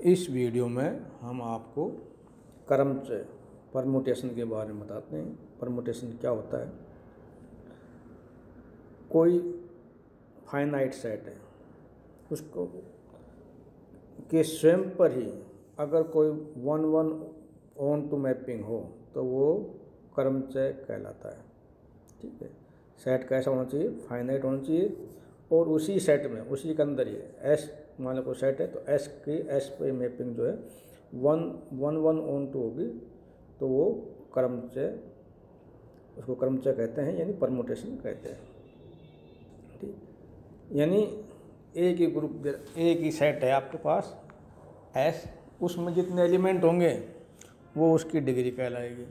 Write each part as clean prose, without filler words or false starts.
इस वीडियो में हम आपको क्रमचय परमुटेशन के बारे में बताते हैं। परमुटेशन क्या होता है। कोई फाइनाइट सेट है, उसको के स्वयं पर ही अगर कोई 1-1 ऑन टू मैपिंग हो तो वो क्रमचय कहलाता है। ठीक है, सेट कैसा होना चाहिए, फाइनाइट होना चाहिए और उसी सेट में, उसी के अंदर ही एस मान लो कोई सेट है तो एस की एस पे मैपिंग जो है 1-1 ऑन टू होगी तो वो क्रमचय, उसको क्रमचय कहते हैं, यानी परमुटेशन कहते हैं। ठीक, यानी एक ही ग्रुप, एक ही सेट है आपके पास एस, उसमें जितने एलिमेंट होंगे वो उसकी डिग्री कहलाएगी।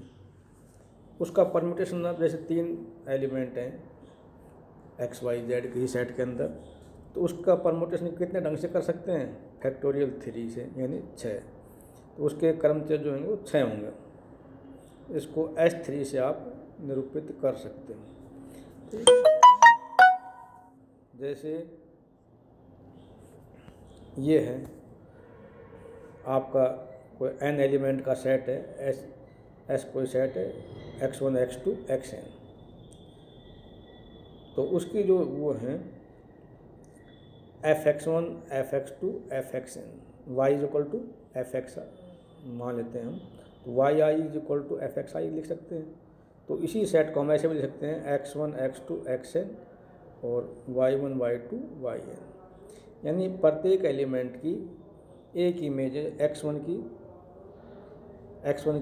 उसका परमुटेशन अब जैसे 3 एलिमेंट हैं एक्स वाई जेड की सेट के अंदर, तो उसका परमुटेशन कितने ढंग से कर सकते हैं, फैक्टोरियल 3 से, यानी 6। तो उसके क्रमचय जो होंगे वो 6 होंगे। इसको S3 से आप निरूपित कर सकते हैं। ठीक, जैसे ये है आपका कोई n एलिमेंट का सेट है, S कोई सेट है x1 x2 xn, तो उसकी जो वो हैं fx1 fx2 fxn, y = fx मान लेते हैं हम, तो yi = fxi लिख सकते हैं। तो इसी सेट को हम ऐसे भी लिख सकते हैं x1 x2 xn और y1 y2 yn, यानी प्रत्येक एलिमेंट की एक इमेज है, x1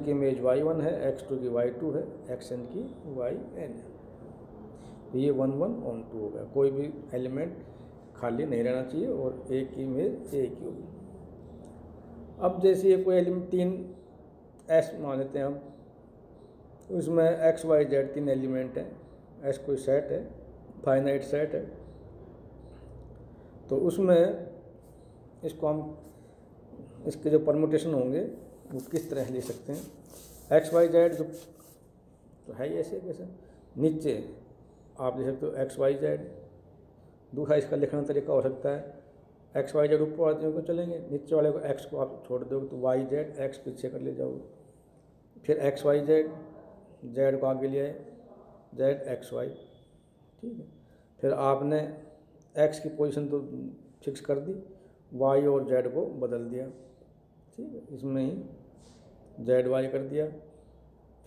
की इमेज y1 है, x2 की y2 है, xn की yn है। ये 1-1 ऑन टू हो गया। कोई भी एलिमेंट खाली नहीं रहना चाहिए और एक ही इमेज एक ही होगी। अब जैसे ये कोई एलिमेंट 3 एस मान लेते हैं हम, उसमें एक्स वाई जेड 3 एलिमेंट हैं, एस कोई सेट है, फाइनाइट सेट है, तो उसमें इसको हम, इसके जो परमुटेशन होंगे वो किस तरह ले सकते हैं। एक्स वाई जेड जो तो है ही ऐसे, कैसे नीचे आप लिख सकते हो एक्स वाई जेड। दूसरा इसका लिखना तरीका हो सकता है एक्स वाई जेड ऊपर वाले को चलेंगे, नीचे वाले को एक्स को आप छोड़ दोगे तो वाई जेड एक्स पीछे कर ले जाओगे, फिर एक्स वाई जेड, जेड को आगे ले आए, जेड एक्स वाई। ठीक है, फिर आपने एक्स की पोजीशन तो फिक्स कर दी, वाई और जेड को बदल दिया। ठीक है, इसमें ही जेड वाई कर दिया,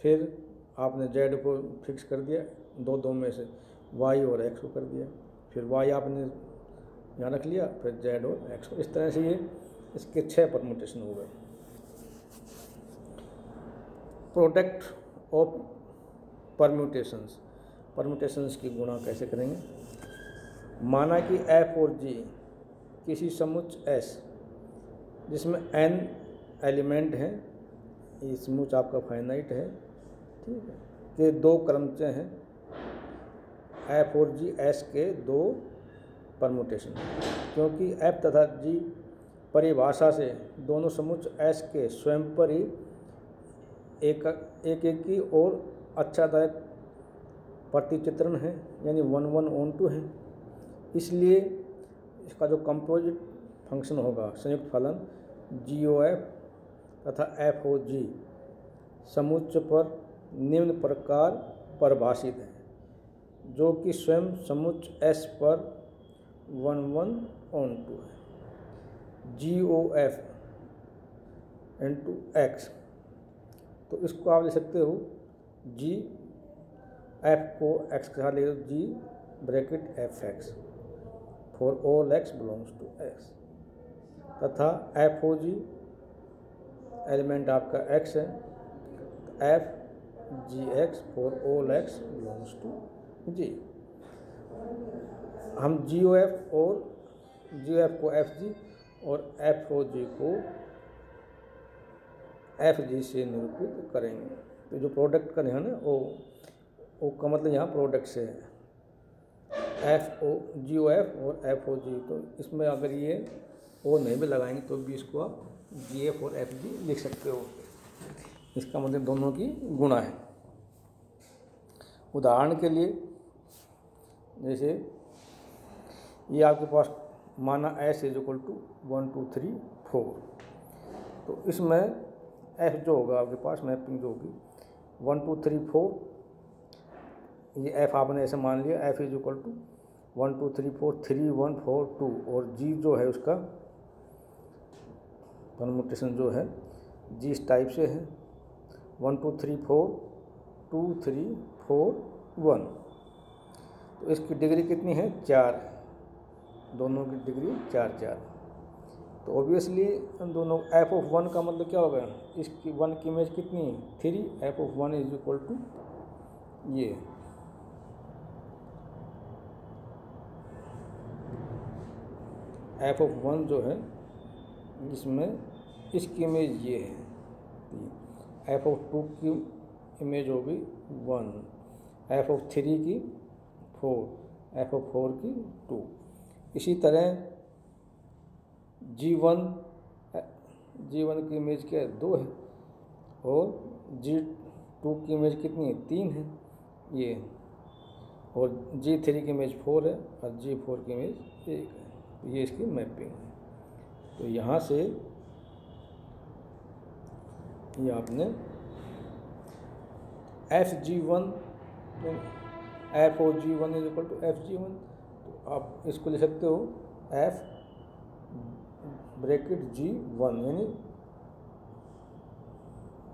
फिर आपने जेड को फिक्स कर दिया, दो में से वाई और एक्स को कर दिया, फिर वाई आपने यहाँ रख लिया, फिर जेड और एक्स को। इस तरह से ये इसके 6 परमुटेशन हो गए। प्रोडक्ट ऑफ परम्यूटेशंस की गुणा कैसे करेंगे। माना कि एफ और जी किसी समुच्चय एस जिसमें n एलिमेंट हैं, ये समुच्चय आपका फाइनाइट है, ठीक है, के 2 क्रमचय हैं, एफ और जी एस के 2 परमुटेशन, क्योंकि एफ तथा जी परिभाषा से दोनों समुच्चय एस के स्वयं पर ही एक की और अच्छादायक प्रतिचित्रण है, यानी 1-1 ऑन टू है। इसलिए इसका जो कंपोजिट फंक्शन होगा, संयुक्त फलन GOF तथा FOG समुच्चय पर निम्न प्रकार परिभाषित है, जो कि स्वयं समुच्चय S पर 1-1 ऑन टू है। GOF × X, तो इसको आप ले सकते हो G F को X के साथ ले लो, G (FX) for all X belongs to X, तथा FOG एलिमेंट आपका X है, FGX for all X belongs to G। हम GOF को FG और FOG को FG से निरूपित करेंगे। तो जो प्रोडक्ट का ध्यान है वो का मतलब यहाँ प्रोडक्ट से है, GOF और FOG। तो इसमें अगर ये ओ नहीं भी लगाएंगे तो भी इसको आप GF और FG लिख सकते हो। इसका मतलब दोनों की गुणा है। उदाहरण के लिए जैसे ये आपके पास माना S = 1 2 3 4, तो इसमें एफ जो होगा आपके पास मैपिंग जो होगी 1 2 3 4, ये एफ आपने ऐसे मान लिया, एफ इज इक्वल टू 1 2 3 4 3 1 4 2, और जी जो है उसका परमुटेशन जो है जी इस टाइप से है 1 2 3 4 2 3 4 1। तो इसकी डिग्री कितनी है 4, दोनों की डिग्री 4 4। तो ऑब्वियसली दोनों एफ ऑफ 1 का मतलब क्या होगा, इसकी 1 की इमेज कितनी है 3, F of 1 is equal to ये एफ ऑफ 1 जो है इसमें इसकी इमेज ये है, एफ ऑफ 2 की इमेज होगी 1, एफ ऑफ 3 की 4, एफ ऑफ 4 की 2। इसी तरह G1 की इमेज क्या है 2 है, और G2 की इमेज कितनी है 3 है ये, और G3 की इमेज 4 है, और G4 की इमेज 1 है। ये इसकी मैपिंग है। तो यहाँ से ये आपने FG1 F O G1 is equal to FG1, तो आप इसको लिख सकते हो F ब्रैकेट G1, यानी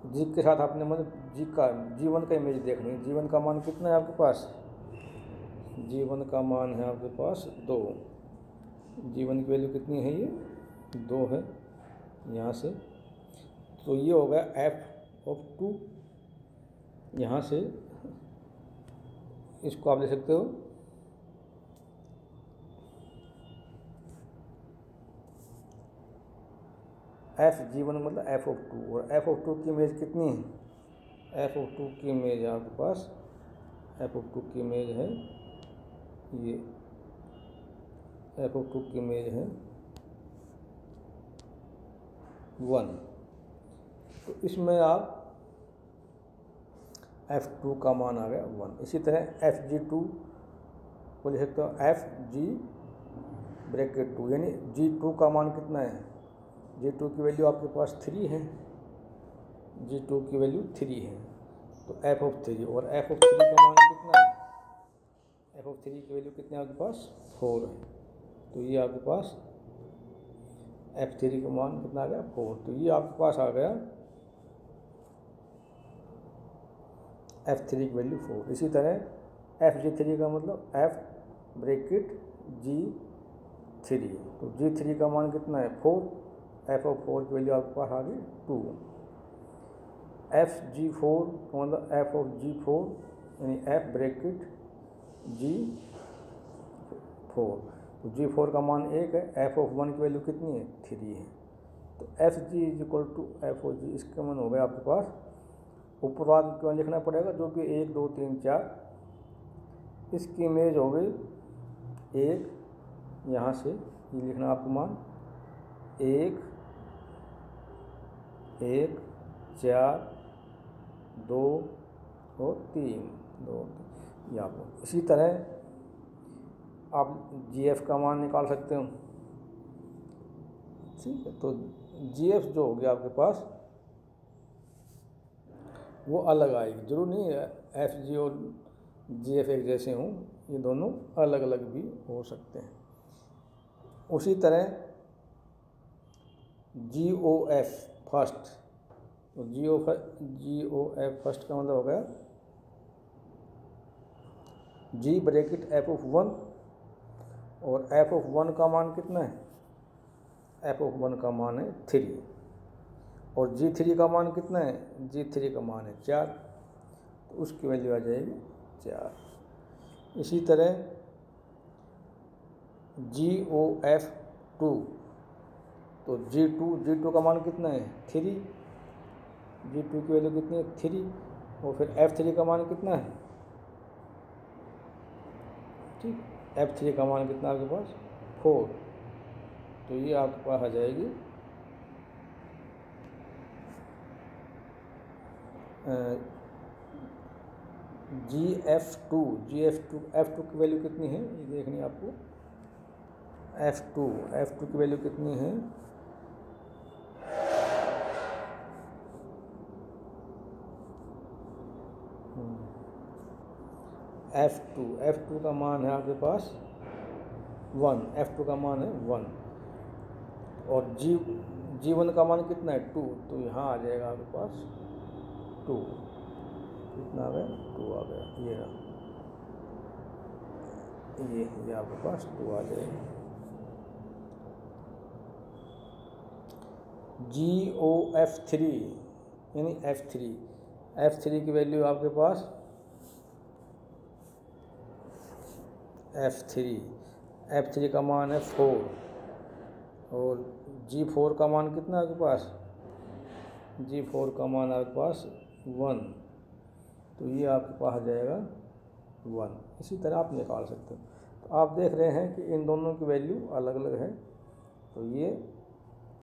जी के साथ आपने मतलब G1 का इमेज देखनी है। G1 का मान कितना है आपके पास, G1 का मान है आपके पास 2, G1 की वैल्यू कितनी है ये 2 है यहाँ से। तो ये होगा F ऑफ 2, यहाँ से इसको आप ले सकते हो FG1 मतलब F ऑफ 2, और F ऑफ 2 की इमेज कितनी है, F ऑफ 2 की इमेज है आपके पास, F ऑफ 2 की इमेज है ये, F ऑफ 2 की इमेज है 1। तो इसमें आप F2 का मान आ गया 1। इसी तरह FG2 को लिख सकते हो FG ब्रैकेट 2, यानी G2 का मान कितना है, G2 की वैल्यू आपके पास 3 है, G2 की वैल्यू 3 है, तो F ऑफ 3, और F ऑफ 3 का मान कितना है, F ऑफ 3 की वैल्यू कितनी है आपके पास 4 है। तो ये आपके पास F3 का मान कितना आ गया 4, तो ये आपके पास आ गया F3 की वैल्यू 4। इसी तरह FG3 का मतलब F ब्रैकेट G3, तो G3 का मान कितना है 4, F ऑफ 4 की वैल्यू आपके पास आ गई 2। FG4 का मतलब F ऑफ G4, यानी F ब्रैकेट G4, तो G4 का मान 1 है, F ऑफ 1 की वैल्यू कितनी है 3 है। तो FG is equal to F of G, इसका मान हो गया आपके पास, ऊपर वाला क्यों लिखना पड़ेगा जो कि 1 2 3 4, इसकी इमेज हो गई 1, यहाँ से ये लिखना आपको मान 1 1 4 2 और 3 2 यहाँ पर। इसी तरह आप GF का मान निकाल सकते हो, ठीक है। तो GF जो हो गया आपके पास वो अलग आएगी, जरूर नहीं है FG और GF एक जैसे हों, ये दोनों अलग अलग भी हो सकते हैं। उसी तरह GOF फर्स्ट, तो GOF फर्स्ट का मतलब हो गया G ब्रैकेट F ऑफ 1, और F ऑफ 1 का मान कितना है, F ऑफ 1 का मान है 3, और G3 का मान कितना है, G3 का मान है 4, तो उसकी वैल्यू आ जाएगी 4। इसी तरह GOF2, तो G2 का मान कितना है 3, G2 की वैल्यू कितनी है 3, और फिर F3 का मान कितना है, ठीक, F3 का मान कितना आपके पास 4, तो ये आपके पास आ जाएगी GF2 F2 की वैल्यू कितनी है ये देखनी है आपको, F2 की वैल्यू कितनी है F2 का मान है आपके पास 1, F2 का मान है 1 और G1 का मान कितना है 2, तो यहाँ आ जाएगा आपके पास 2, कितना आ गया 2 आ गया, ये आपके पास 2 आ जाएगा। GOF3 यानी F3 की वैल्यू आपके पास F3 का मान है 4 और G4 का मान कितना है आपके पास, G4 का मान आपके पास 1, तो ये आपके पास आ जाएगा 1। इसी तरह आप निकाल सकते हो। तो आप देख रहे हैं कि इन दोनों की वैल्यू अलग अलग है, तो ये